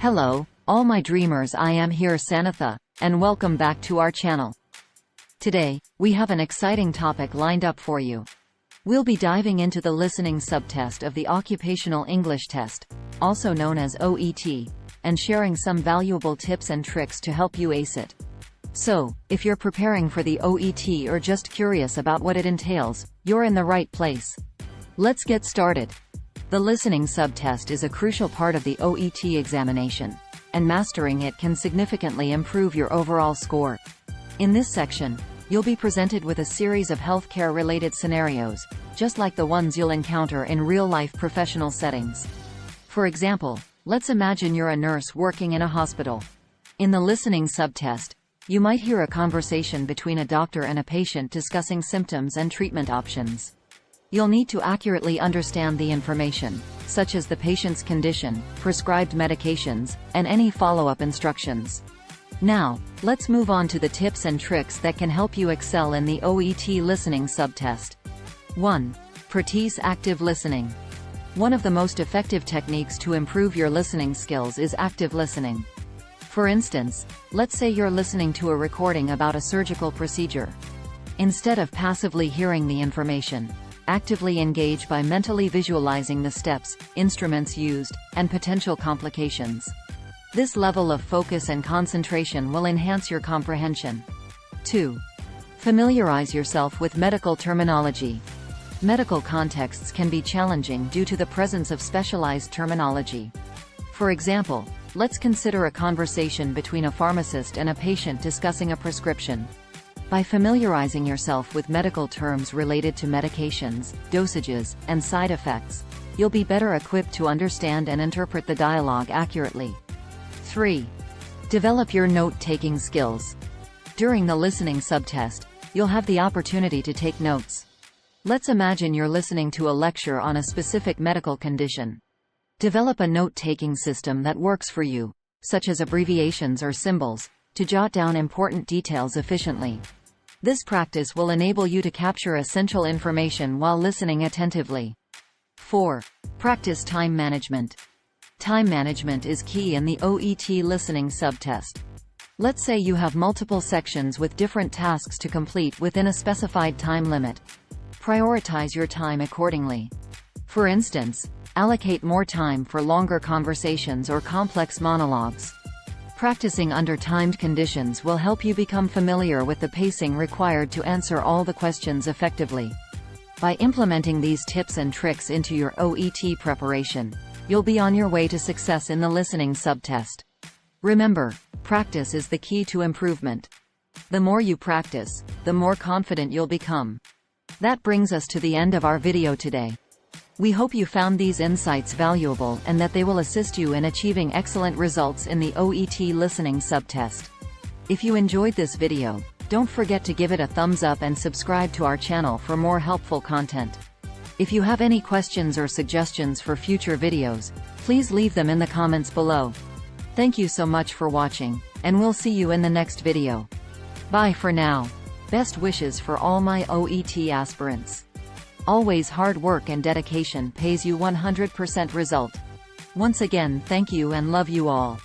Hello, all my dreamers, I am here Sanatha, and welcome back to our channel. Today, we have an exciting topic lined up for you. We'll be diving into the listening subtest of the Occupational English Test, also known as OET, and sharing some valuable tips and tricks to help you ace it. So, if you're preparing for the OET or just curious about what it entails, you're in the right place. Let's get started. The listening subtest is a crucial part of the OET examination, and mastering it can significantly improve your overall score. In this section, you'll be presented with a series of healthcare-related scenarios, just like the ones you'll encounter in real-life professional settings. For example, let's imagine you're a nurse working in a hospital. In the listening subtest, you might hear a conversation between a doctor and a patient discussing symptoms and treatment options. You'll need to accurately understand the information, such as the patient's condition, prescribed medications, and any follow-up instructions. Now, let's move on to the tips and tricks that can help you excel in the OET listening subtest. 1. Practice active listening. One of the most effective techniques to improve your listening skills is active listening. For instance, let's say you're listening to a recording about a surgical procedure. Instead of passively hearing the information, actively engage by mentally visualizing the steps, instruments used, and potential complications. This level of focus and concentration will enhance your comprehension. 2. Familiarize yourself with medical terminology. Medical contexts can be challenging due to the presence of specialized terminology. For example, let's consider a conversation between a pharmacist and a patient discussing a prescription. By familiarizing yourself with medical terms related to medications, dosages, and side effects, you'll be better equipped to understand and interpret the dialogue accurately. 3. Develop your note-taking skills. During the listening subtest, you'll have the opportunity to take notes. Let's imagine you're listening to a lecture on a specific medical condition. Develop a note-taking system that works for you, such as abbreviations or symbols, to jot down important details efficiently. This practice will enable you to capture essential information while listening attentively. 4. Practice time management. Time management is key in the OET listening subtest. Let's say you have multiple sections with different tasks to complete within a specified time limit. Prioritize your time accordingly. For instance, allocate more time for longer conversations or complex monologues. Practicing under timed conditions will help you become familiar with the pacing required to answer all the questions effectively. By implementing these tips and tricks into your OET preparation, you'll be on your way to success in the listening subtest. Remember, practice is the key to improvement. The more you practice, the more confident you'll become. That brings us to the end of our video today. We hope you found these insights valuable and that they will assist you in achieving excellent results in the OET listening subtest. If you enjoyed this video, don't forget to give it a thumbs up and subscribe to our channel for more helpful content. If you have any questions or suggestions for future videos, please leave them in the comments below. Thank you so much for watching, and we'll see you in the next video. Bye for now. Best wishes for all my OET aspirants. Always hard work and dedication pays you 100% result. Once again, thank you and love you all.